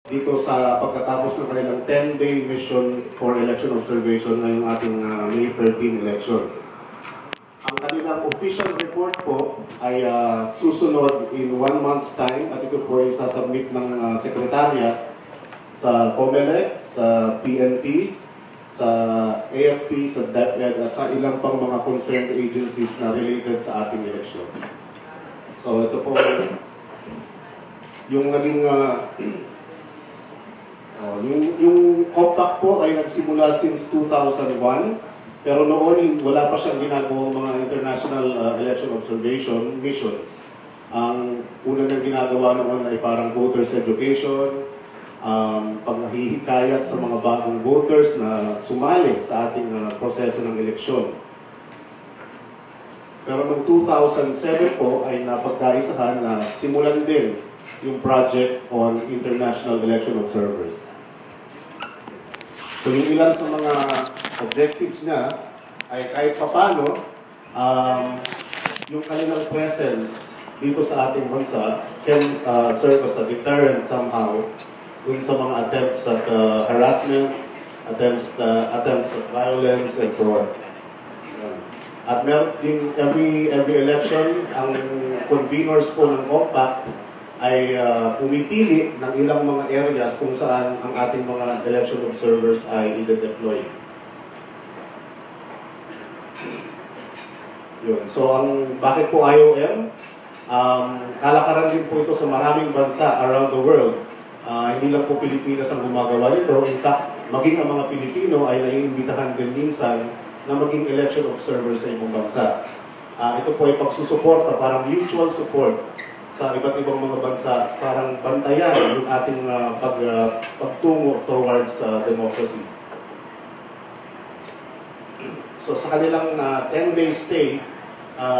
Dito sa pagkatapos ng kanilang 10-day mission for election observation ngayong ating May 13 elections. Ang kanilang official report po ay susunod in 1 month's time at ito po ay sasubmit ng sekretarya sa COMELEC, sa PNP, sa AFP, sa DepEd at sa ilang pang mga concerned agencies na related sa ating election. So ito po yung naging yung COMPACT po ay nagsimula since 2001, pero noon wala pa siyang ginagawang mga international election observation missions. Ang una nang ginagawa noon ay parang voters education, paghihikayat sa mga bagong voters na sumali sa ating proseso ng eleksyon. Pero noong 2007 po ay napagkaisahan na simulan din yung project on international election observers. So yung ilan sa mga objectives niya ay kahit papano yung kanilang presence dito sa ating bansa can serve as a deterrent somehow dun sa mga attempts at harassment, attempts at violence and fraud. At meron din every election, ang conveners po ng COMPACT ay pumipili ng ilang mga areas kung saan ang ating mga election observers ay i-deploy. Yun. So, bakit po IOM? Kalakaran din po ito sa maraming bansa around the world. Hindi lang po Pilipinas ang gumagawa nito. In fact, maging ang mga Pilipino ay naiimbitahan din minsan na maging election observers sa ibang bansa. Ito po ay pagsusuporta, parang mutual support sa iba't ibang mga bansa, parang bantayan yung ating pagtungo towards democracy. So sa kanilang 10-day stay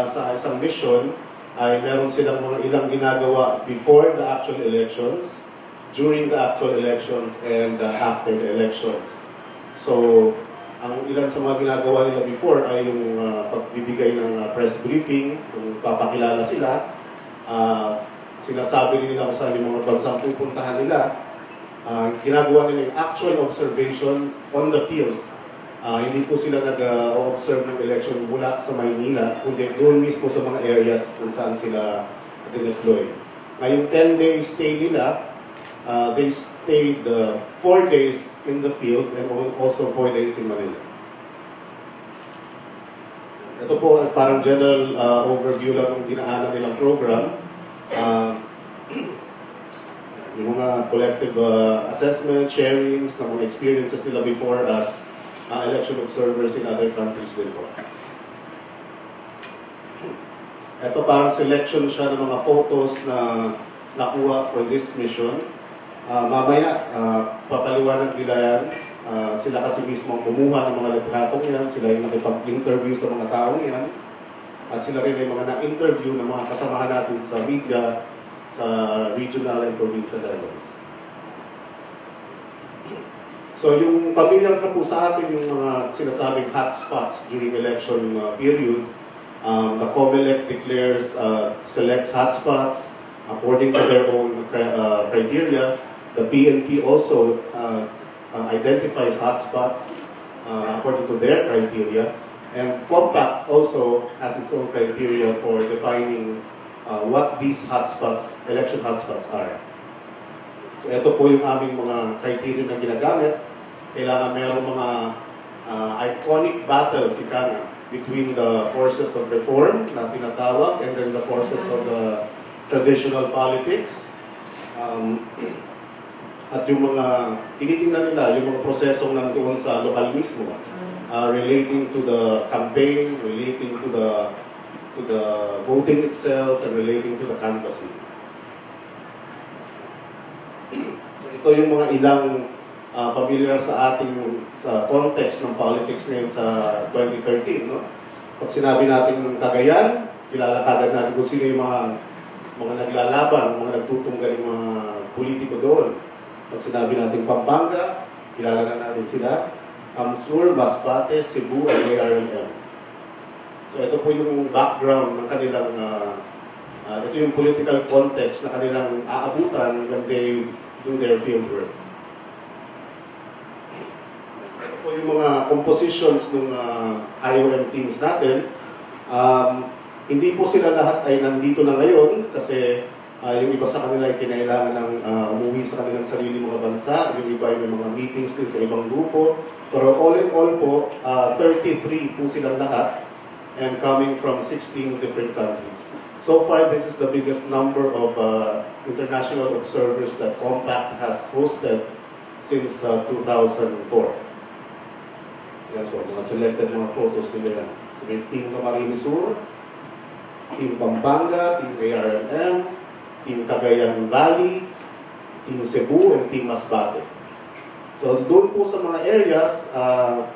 sa isang mission, ay meron silang mga ilang ginagawa before the actual elections, during the actual elections, and after the elections. So, ang ilan sa mga ginagawa nila before ay yung pagbibigay ng press briefing, kung papakilala sila, sinasabi nila kung saan yung mga bansang pupuntahan nila, ginagawa nila yung actual observations on the field. Hindi po sila nag-observe ng election mula sa Manila, kundi doon mismo sa mga areas kung saan sila deploy. Ngayong 10-day stay nila, they stayed 4 days in the field and also 4 days in Manila. Ito po parang general overview lang ng dinaanan nilang program. Yung mga collective assessment, sharings, ng mga experiences nila before as election observers in other countries din po. Ito parang selection siya ng mga photos na nakuha for this mission. Mamaya, papaliwanag nila yan. Sila kasi mismo ang kumuha ng mga litratong yan. Sila yung nakipag-interview sa mga taong yan. At sila rin ay mga na-interview ng mga kasamahan natin sa media, sa regional and provincial levels. So yung familiar na po sa atin yung mga sinasabing hotspots during election period, the COMELEC declares, selects hotspots according to their own criteria. The PNP also identifies hotspots according to their criteria. And COMPACT also has its own criteria for defining what these hotspots, election hotspots are. So ito po yung aming mga criteria na ginagamit. Kailangan mayroong mga iconic battles between the forces of reform na tinatawag and then the forces of the traditional politics. At yung mga tinitingnan nila, yung mga prosesong nandoon sa lokal mismo, relating to the campaign, relating to the voting itself, and relating to the canvassing. So ito yung mga ilang familiar sa ating sa context ng politics ngayon sa 2013. No? Pag sinabi natin ng Cagayan, kilala kagad natin kung sino yung mga naglalaban, mga nagtutunggal yung mga politiko doon. Pag sinabi natin Pampanga, kilala na natin sila. Sur, Masbate, Cebu, at ARMM. So ito po yung background ng kanilang, ito yung political context na kanilang aabutan when they do their field work. Ito po yung mga compositions ng IOM teams natin. Hindi po sila lahat ay nandito na ngayon kasi yung iba sa kanila ay kinailangan ng umuwi sa kanilang sarili mga bansa, yung iba ay may mga meetings din sa ibang grupo. Pero all in all po, 33 po silang lahat and coming from 16 different countries. So far, this is the biggest number of international observers that COMPACT has hosted since 2004. Yan po, mga selected mga photos nila yan. So may Team Camarines Sur, Team Pampanga, Team ARMM, Team Cagayan Valley, Team Cebu, and Team Masbate. So doon po sa mga areas,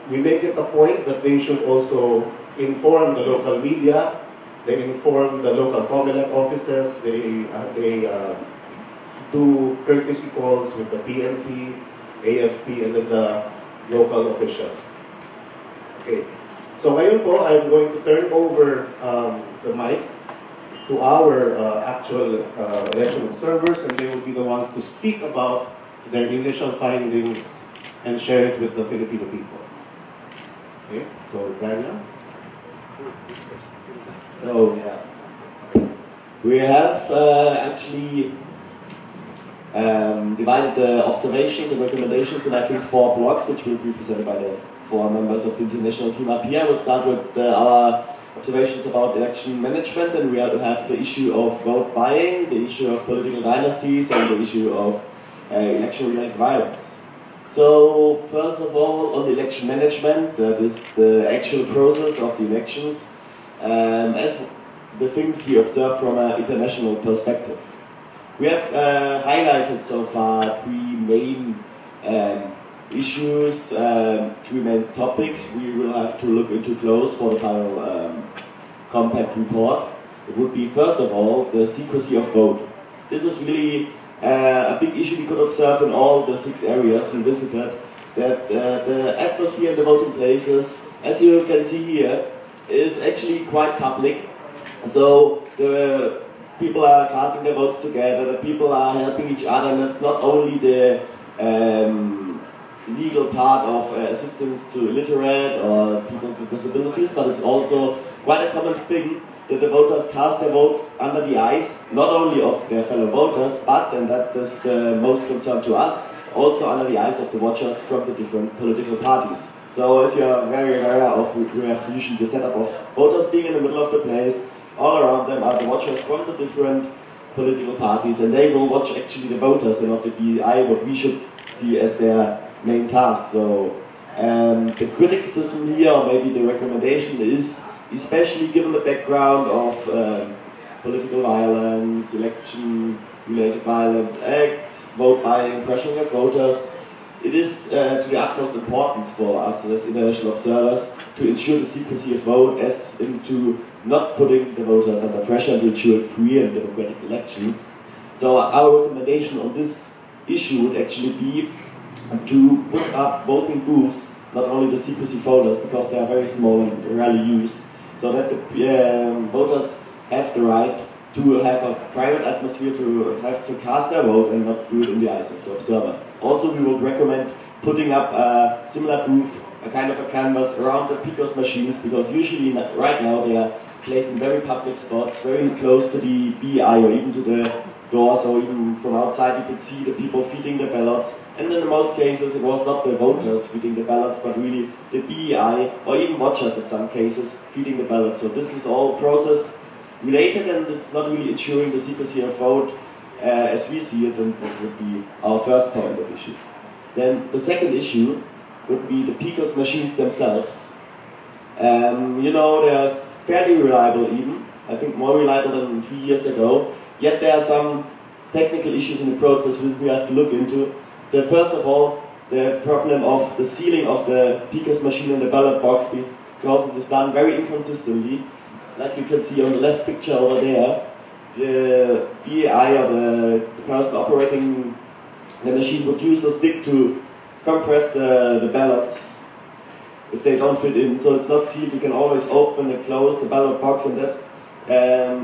we make it a point that they should also inform the local media, they inform the local COMELEC offices, they do courtesy calls with the PNP, AFP, and then the local officials. Okay. So ngayon po, I'm going to turn over the mic to our actual election observers, and they will be the ones to speak about their initial findings and share it with the Filipino people. Okay, so Daniel? So, yeah. We have actually divided the observations and recommendations in, I think, 4 blocks, which will be presented by the 4 members of the international team up here. We'll start with our observations about election management, and we have the issue of vote buying, the issue of political dynasties, and the issue of election-related violence. So, first of all, on the election management, that is the actual process of the elections, as the things we observe from an international perspective. We have highlighted so far 3 main issues, 3 main topics we will have to look into close for the final compact report. It would be, first of all, the secrecy of vote. This is really a big issue we could observe in all the 6 areas we visited, that the atmosphere in the voting places, as you can see here, is actually quite public. So the people are casting their votes together, the people are helping each other, and it's not only the legal part of assistance to illiterate or people with disabilities, but it's also quite a common thing that the voters cast their vote under the eyes, not only of their fellow voters, but, and that is the most concern to us, also under the eyes of the watchers from the different political parties. So as you are very aware of, we have usually the setup of voters being in the middle of the place. All around them are the watchers from the different political parties, and they will watch actually the voters and not the BI, what we should see as their main task. So the criticism here, or maybe the recommendation, is especially given the background of political violence, election-related violence acts, vote buying, pressuring of voters. It is to the utmost importance for us as international observers to ensure the secrecy of vote, as into not putting the voters under pressure to ensure free and democratic elections. So our recommendation on this issue would actually be to put up voting booths, not only the secrecy voters, because they are very small and rarely used, so that the voters have the right to have a private atmosphere, to have to cast their vote and not through it in the eyes of the observer. Also, we would recommend putting up a similar booth, a kind of a canvas around the PICOS machines, because usually right now they are placed in very public spots, very close to the BI or even to the door, so even from outside you could see the people feeding the ballots. And in most cases it was not the voters feeding the ballots, but really the BI or even watchers in some cases feeding the ballots. So this is all process related, and it's not really ensuring the secrecy of vote as we see it, and that would be our first point of issue. Then the second issue would be the PICOS machines themselves. You know, they're fairly reliable even, I think more reliable than 3 years ago, yet there are some technical issues in the process which we have to look into. First of all, the problem of the sealing of the PICOS machine in the ballot box, because it is done very inconsistently. Like you can see on the left picture over there, the BI or the person operating the machine would use a stick to compress the ballots if they don't fit in. So it's not sealed, you can always open and close the ballot box, and that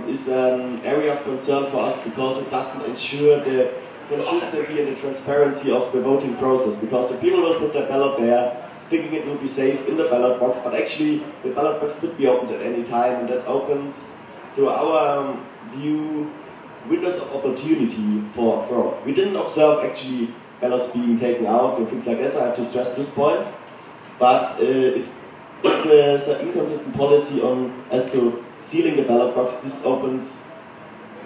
is an area of concern for us because it doesn't ensure the consistency and the transparency of the voting process, because the people will put their ballot there, thinking it will be safe in the ballot box, but actually the ballot box could be opened at any time, and that opens, to our view, windows of opportunity for fraud. We didn't observe actually ballots being taken out and things like this, I have to stress this point, but if there's an inconsistent policy as to sealing the ballot box, this opens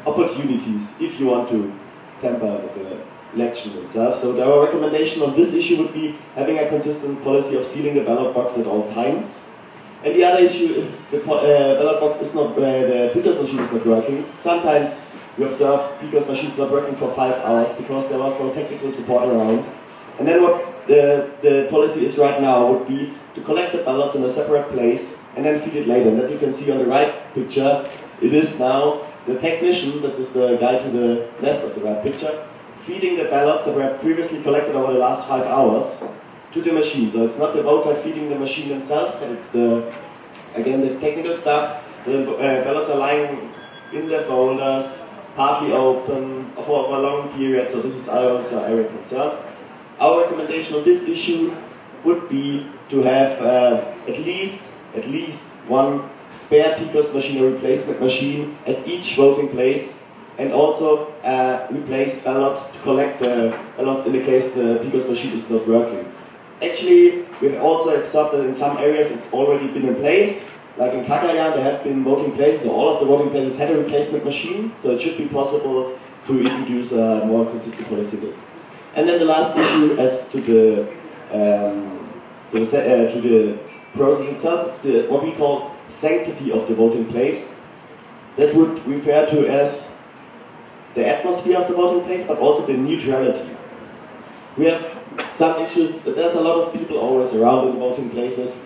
opportunities if you want to tamper with the election itself. So our recommendation on this issue would be having a consistent policy of sealing the ballot box at all times. And the other issue, if the ballot box is not, the Pickers machine is not working, sometimes we observe Pickers machines not working for 5 hours because there was no technical support around. And then what the policy is right now would be to collect the ballots in a separate place and then feed it later. And that you can see on the right picture, it is now the technician, that is the guy to the left of the right picture, feeding the ballots that were previously collected over the last 5 hours to the machine. So it's not the voter feeding the machine themselves, but it's again the technical stuff. The ballots are lying in their folders, partly open for a long period, so this is also an area of concern. Our recommendation on this issue would be to have at least one spare Pickers machine or replacement machine at each voting place, and also replace ballot to collect the ballots in the case the Pickers machine is not working. Actually, we've also observed that in some areas it's already been in place. Like in Cagayan, there have been voting places, so all of the voting places had a replacement machine, so it should be possible to introduce a more consistent policy on this. And then the last issue as to the process itself, it's what we call sanctity of the voting place. That would refer to as the atmosphere of the voting place, but also the neutrality. We have some issues, but there's a lot of people always around in the voting places.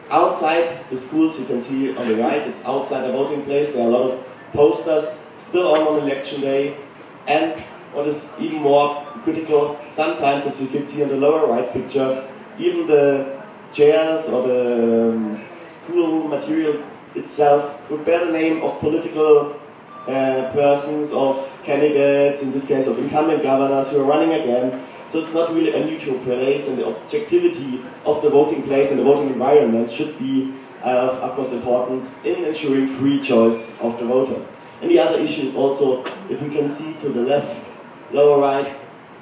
Outside the schools, you can see on the right, it's outside the voting place. There are a lot of posters still on election day. And what is even more critical, sometimes, as you can see on the lower right picture, even the chairs or the school material itself would bear the name of political persons, of candidates, in this case of incumbent governors who are running again. So it's not really a neutral place, and the objectivity of the voting place and the voting environment should be of utmost importance in ensuring free choice of the voters. And the other issue is also, if we can see to the left, lower right,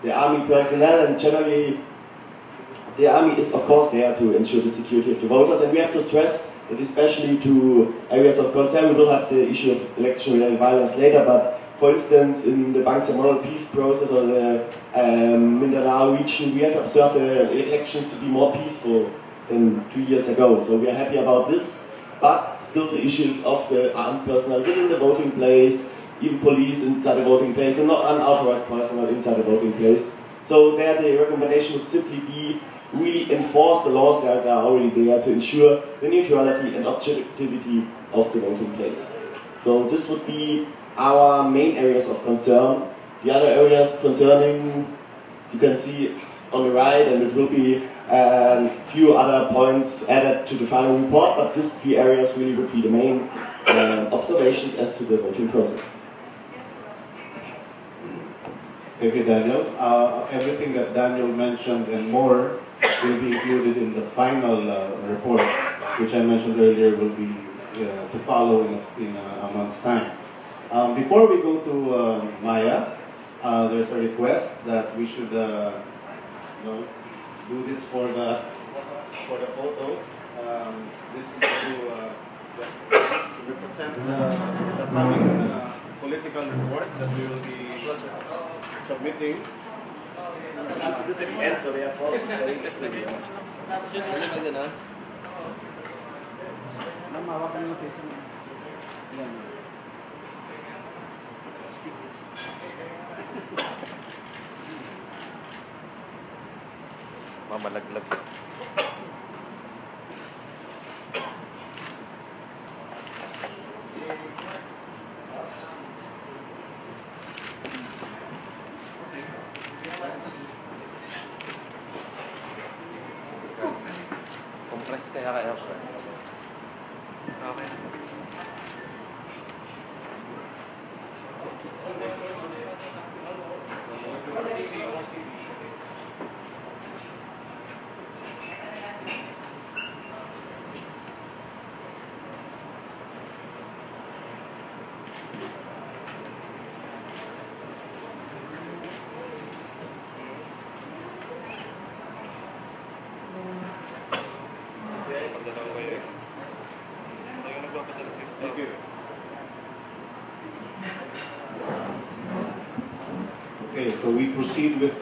the army personnel, and generally the army is of course there to ensure the security of the voters, and we have to stress that especially to areas of concern. We will have the issue of election-related violence later, but for instance, in the Bangsamoro peace process or the Mindanao region, we have observed the elections to be more peaceful than 2 years ago. So we are happy about this, but still the issues of the armed personnel within the voting place, even police inside the voting place, and not unauthorized personnel inside the voting place. So there the recommendation would simply be really enforce the laws that are already there to ensure the neutrality and objectivity of the voting place. So this would be our main areas of concern. The other areas concerning, you can see on the right, and it will be a few other points added to the final report, but these 3 areas really would be the main observations as to the voting process. Thank you, Daniel. Everything that Daniel mentioned and more will be included in the final report, which I mentioned earlier will be to follow in a month's time. Before we go to Maya, there's a request that we should do this for the photos. This is to represent the coming political report that we will be submitting. This is the end, so they are forced to stay. Mamalaglag ko. Compress kaya ko. Okay. Thank you. Okay, so we proceed with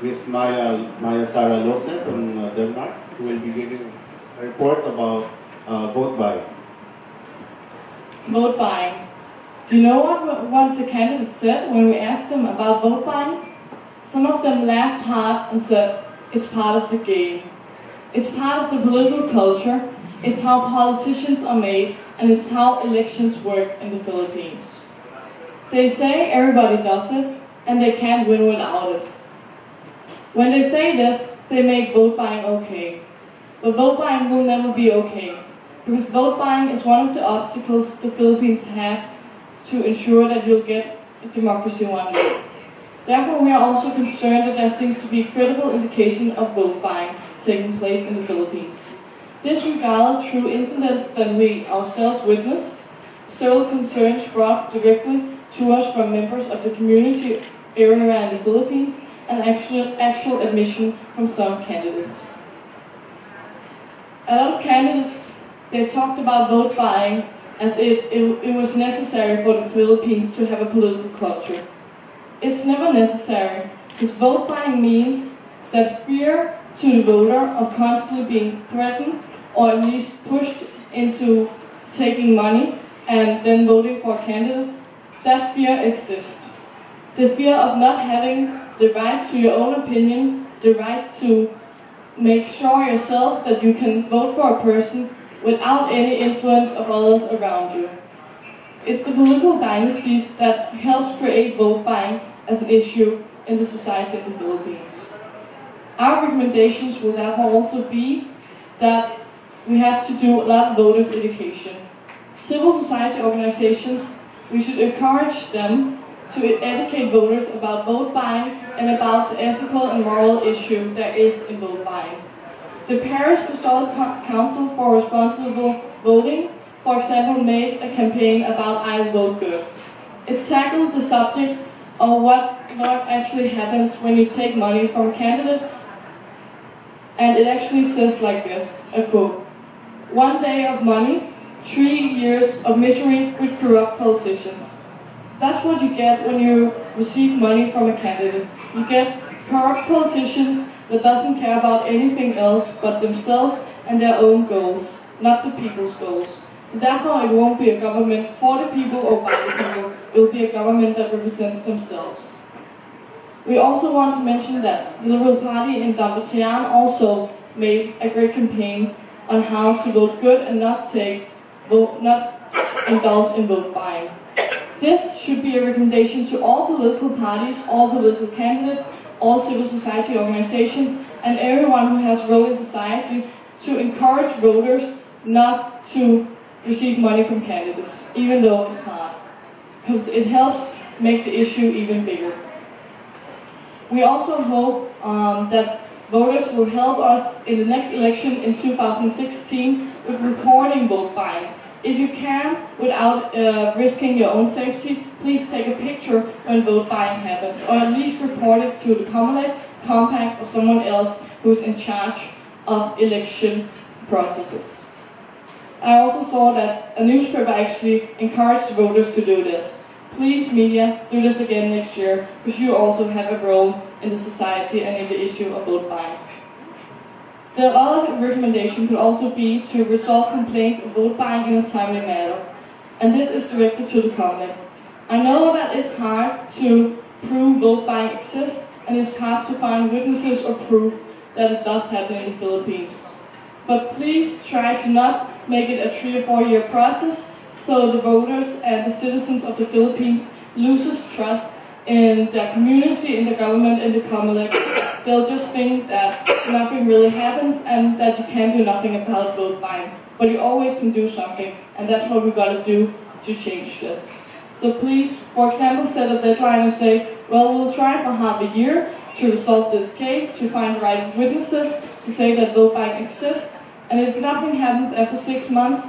Ms. Maya Sara Lose from Denmark, who will be giving a report about vote buying. Vote buying. Do you know what the candidates said when we asked them about vote buying? Some of them laughed hard and said, it's part of the game. It's part of the political culture, it's how politicians are made, and it's how elections work in the Philippines. They say everybody does it, and they can't win without it. When they say this, they make vote buying okay. But vote buying will never be okay, because vote buying is one of the obstacles the Philippines have to ensure that you'll get a democracy one day. Therefore, we are also concerned that there seems to be credible indication of vote buying taking place in the Philippines. This regarded through incidents that we ourselves witnessed, several concerns brought directly to us from members of the community area in the Philippines, and actual admission from some candidates. A lot of candidates, they talked about vote buying as it was necessary for the Philippines to have a political culture. It's never necessary, because vote buying means that fear to the voter of constantly being threatened or at least pushed into taking money and then voting for a candidate, that fear exists. The fear of not having the right to your own opinion, the right to make sure yourself that you can vote for a person without any influence of others around you. It's the political dynasties that helps create vote buying as an issue in the society in the Philippines. Our recommendations will therefore also be that we have to do a lot of voters' education. Civil society organizations, we should encourage them to educate voters about vote buying and about the ethical and moral issue there is in vote buying. The Parish Pastoral Council for Responsible Voting, for example, made a campaign about I Vote Good. It tackled the subject of what actually happens when you take money from a candidate, and it actually says like this, a quote, "One day of money, 3 years of misery with corrupt politicians." That's what you get when you receive money from a candidate. You get corrupt politicians that doesn't care about anything else but themselves and their own goals, not the people's goals. So therefore it won't be a government for the people or by the people, it will be a government that represents themselves. We also want to mention that the Liberal Party in Dambasian also made a great campaign on how to vote good and not indulge in vote buying. This should be a recommendation to all political parties, all political candidates, all civil society organizations, and everyone who has a role in society to encourage voters not to receive money from candidates, even though it's hard, because it helps make the issue even bigger. We also hope that voters will help us in the next election in 2016 with reporting vote buying. If you can, without risking your own safety, please take a picture when vote buying happens, or at least report it to the COMPACT, or someone else who's in charge of election processes. I also saw that a newspaper actually encouraged voters to do this. Please, media, do this again next year, because you also have a role in the society and in the issue of vote buying. The other recommendation could also be to resolve complaints of vote buying in a timely manner, and this is directed to the public. I know that it's hard to prove vote buying exists, and it's hard to find witnesses or proof that it does happen in the Philippines. But please try to not make it a 3 or 4 year process, so the voters and the citizens of the Philippines loses trust in their community, in the government, in the COMELEC. They'll just think that nothing really happens and that you can't do nothing about vote buying. But you always can do something, and that's what we gotta do to change this. So please, for example, set a deadline and say, well, we'll try for half a year to resolve this case, to find the right witnesses, to say that vote buying exists, and if nothing happens after 6 months,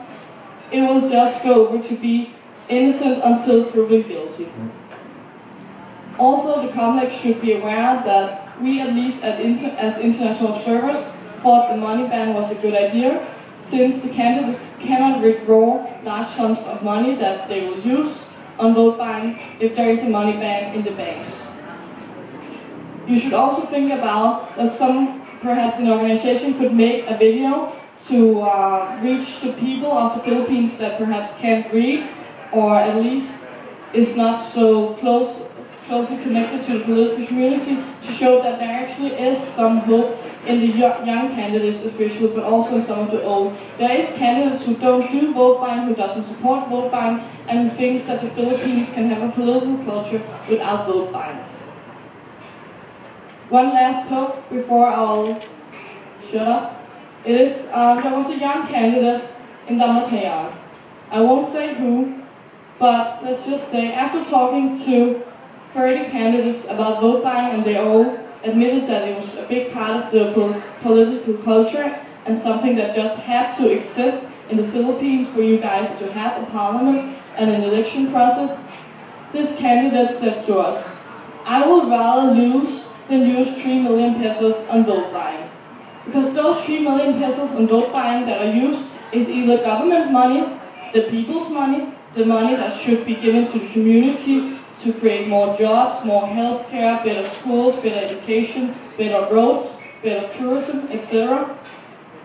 it will just go over to be innocent until proven guilty. Also, the COMELEC should be aware that we, at least as international observers, thought the money ban was a good idea, since the candidates cannot withdraw large sums of money that they will use on vote buying if there is a money ban in the banks. You should also think about that perhaps an organization could make a video to reach the people of the Philippines that perhaps can't read, or at least is not so closely connected to the political community, to show that there actually is some hope in the young candidates especially, but also in some of the old. There is candidates who don't do vote buying, who doesn't support vote buying, and who thinks that the Philippines can have a political culture without vote buying. One last hope before I'll shut up is there was a young candidate in Damatayan. I won't say who, but let's just say after talking to 30 candidates about vote buying, and they all admitted that it was a big part of the political culture and something that just had to exist in the Philippines for you guys to have a parliament and an election process. This candidate said to us, "I will rather lose than use 3 million pesos on vote buying. Because those 3 million pesos on vote buying that are used is either government money, the people's money, the money that should be given to the community to create more jobs, more healthcare, better schools, better education, better roads, better tourism, etc.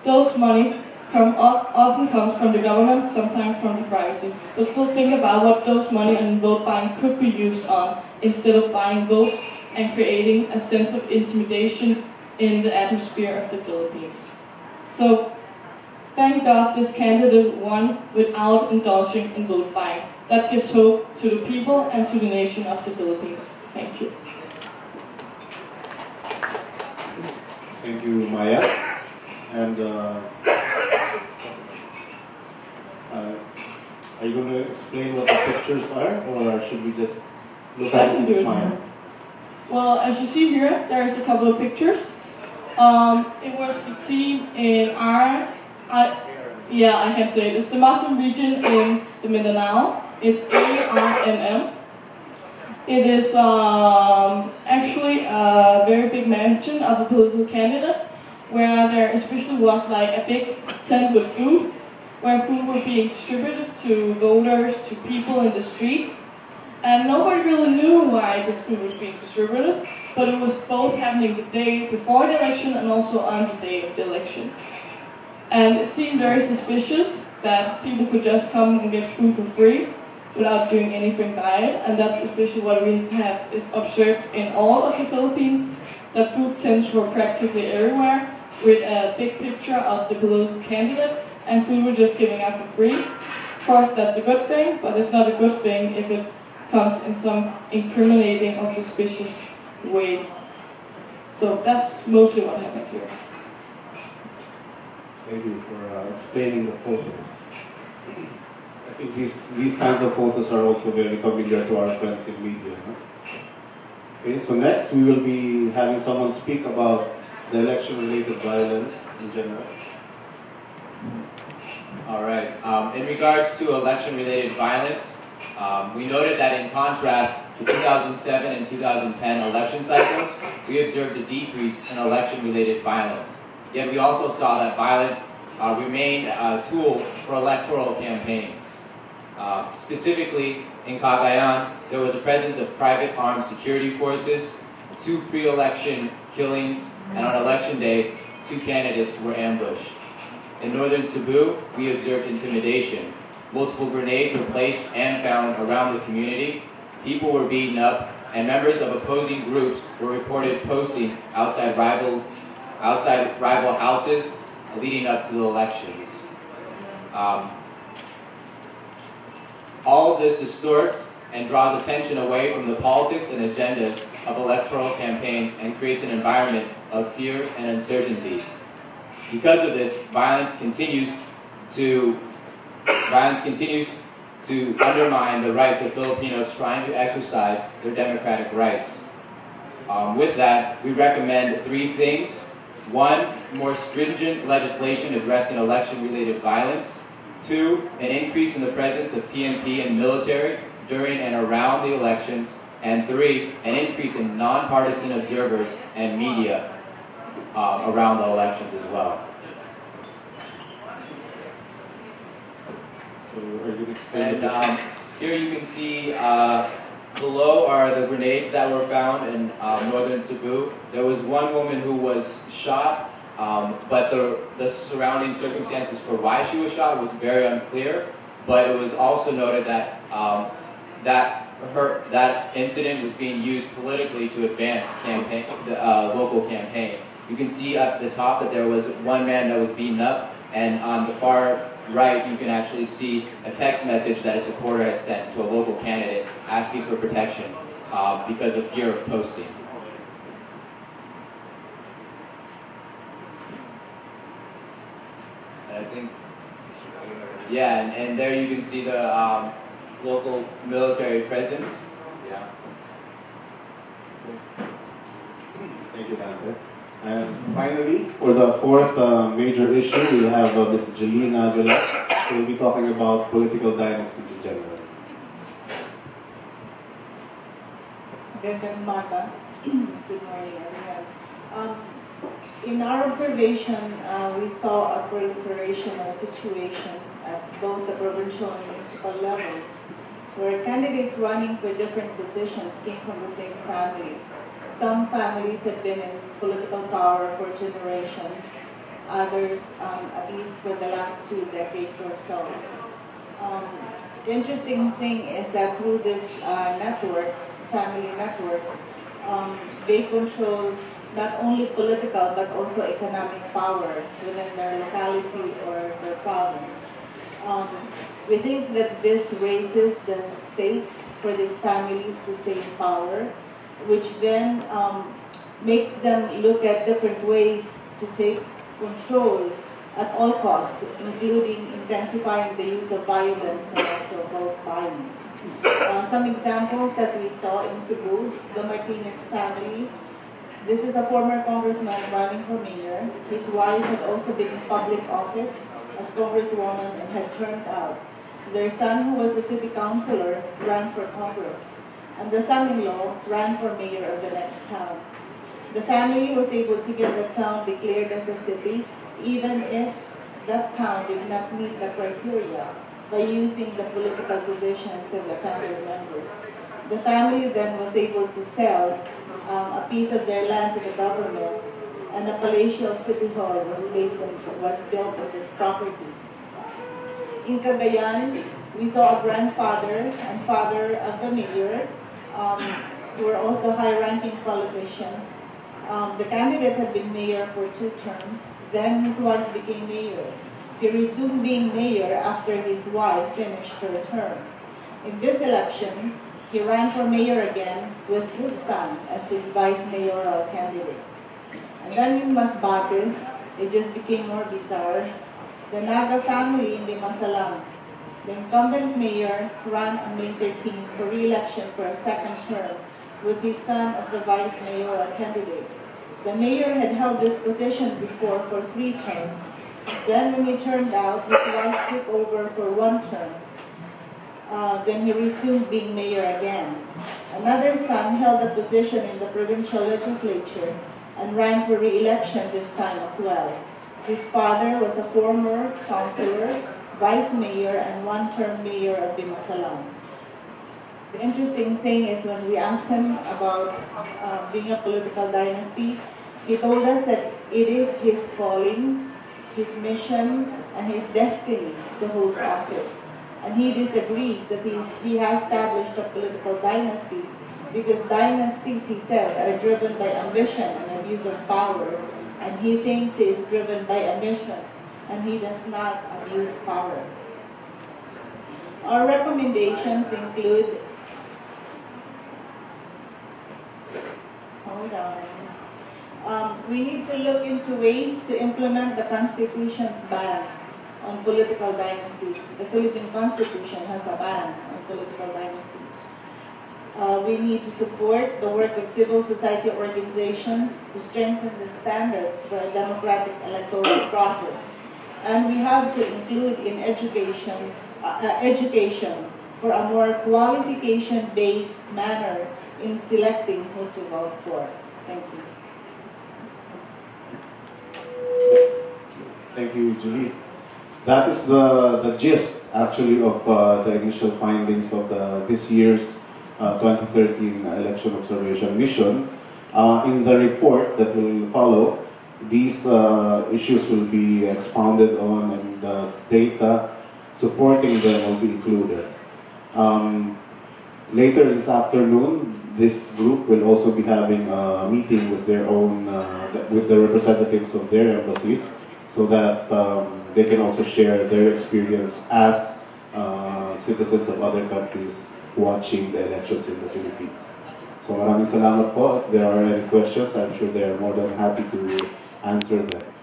Those money often comes from the government, sometimes from the privacy. But still think about what those money and vote buying could be used on instead of buying votes and creating a sense of intimidation in the atmosphere of the Philippines." So, thank God this candidate won without indulging in vote buying. That gives hope to the people and to the nation of the Philippines. Thank you. Thank you, Maya. And are you going to explain what the pictures are, or should we just look at it and smile? Well, as you see here, there's a couple of pictures. It was the team in I can say it. It's the Muslim region in the Mindanao. It's ARMM. It is actually a very big mansion of a political candidate, where there especially was like a big tent with food, where food was being distributed to voters, to people in the streets. And nobody really knew why this food was being distributed, but it was both happening the day before the election and also on the day of the election. And it seemed very suspicious that people could just come and get food for free without doing anything by it, and that's especially what we have observed in all of the Philippines, that food tents were practically everywhere with a big picture of the political candidate, and food were just giving out for free. Of course, that's a good thing, but it's not a good thing if it comes in some incriminating or suspicious way. So that's mostly what happened here. Thank you for explaining the photos. I think these kinds of photos are also very familiar to our friends in media. Huh? Okay, so next we will be having someone speak about the election-related violence in general. All right. In regards to election-related violence, we noted that in contrast to 2007 and 2010 election cycles, we observed a decrease in election-related violence. Yet we also saw that violence remained a tool for electoral campaigns. Specifically, in Cagayan, there was a presence of private armed security forces, 2 pre-election killings, and on election day, 2 candidates were ambushed. In northern Cebu, we observed intimidation. Multiple grenades were placed and found around the community. People were beaten up, and members of opposing groups were reported posting outside rival houses leading up to the elections. All of this distorts and draws attention away from the politics and agendas of electoral campaigns and creates an environment of fear and uncertainty. Because of this, violence continues to undermine the rights of Filipinos trying to exercise their democratic rights. With that, we recommend 3 things. 1, more stringent legislation addressing election-related violence. 2, an increase in the presence of PNP and military during and around the elections. And 3, an increase in nonpartisan observers and media around the elections as well. So are you explaining? And here you can see below are the grenades that were found in northern Cebu. There was one woman who was shot, but the surrounding circumstances for why she was shot was very unclear. But it was also noted that that incident was being used politically to advance the local campaign. You can see at the top that there was one man that was beaten up, and on the far right you can actually see a text message that a supporter had sent to a local candidate asking for protection because of fear of posting. And I think, yeah, and there you can see the local military presence. Yeah. Thank you, Dante. And finally, for the fourth major issue, we have Ms. Jeline Avila, who will be talking about political dynasties in general. Good morning, everyone. In our observation, we saw a proliferation of situation at both the provincial and municipal levels, where candidates running for different positions came from the same families. Some families had been in political power for generations, others at least for the last 2 decades or so. The interesting thing is that through this family network, they control not only political but also economic power within their locality or their province. We think that this raises the stakes for these families to stay in power, which then makes them look at different ways to take control at all costs, including intensifying the use of violence and also vote buying. Some examples that we saw in Cebu, the Martinez family. This is a former congressman running for mayor. His wife had also been in public office as congresswoman and had turned out. Their son, who was a city councilor, ran for Congress, and the son-in-law ran for mayor of the next town. The family was able to get the town declared as a city, even if that town did not meet the criteria, by using the political positions of the family members. The family then was able to sell a piece of their land to the government, and a palatial city hall was built on this property. In Cagayan, we saw a grandfather and father of the mayor, who were also high-ranking politicians. The candidate had been mayor for 2 terms, then his wife became mayor. He resumed being mayor after his wife finished her term. In this election, he ran for mayor again with his son as his vice mayoral candidate. And then in Masbate, it just became more bizarre. The Naga family in Limasalam, the incumbent mayor, ran on May 13 for re-election for a 2nd term with his son as the vice mayoral candidate. The mayor had held this position before for 3 terms. Then when he turned out, his wife took over for 1 term. Then he resumed being mayor again. Another son held a position in the provincial legislature and ran for re-election this time as well. His father was a former councilor, vice mayor, and 1-term mayor of Dimasalam. The interesting thing is when we asked him about being a political dynasty, he told us that it is his calling, his mission, and his destiny to hold office. And he disagrees that he has established a political dynasty because dynasties, he said, are driven by ambition and abuse of power. And he thinks he is driven by ambition, and he does not abuse power. Our recommendations include, hold on, we need to look into ways to implement the Constitution's ban on political dynasty. The Philippine Constitution has a ban on political dynasties. We need to support the work of civil society organizations to strengthen the standards for a democratic electoral process. And we have to include in education for a more qualification-based manner in selecting who to vote for. Thank you. Thank you, Julie. That is the gist actually of the initial findings of this year's 2013 election observation mission. In the report that will follow, these issues will be expounded on, and data supporting them will be included. Later this afternoon, this group will also be having a meeting with their own, with the representatives of their embassies, so that they can also share their experience as citizens of other countries watching the elections in the Philippines. So maraming salamat po. If there are any questions, I'm sure they are more than happy to answer them.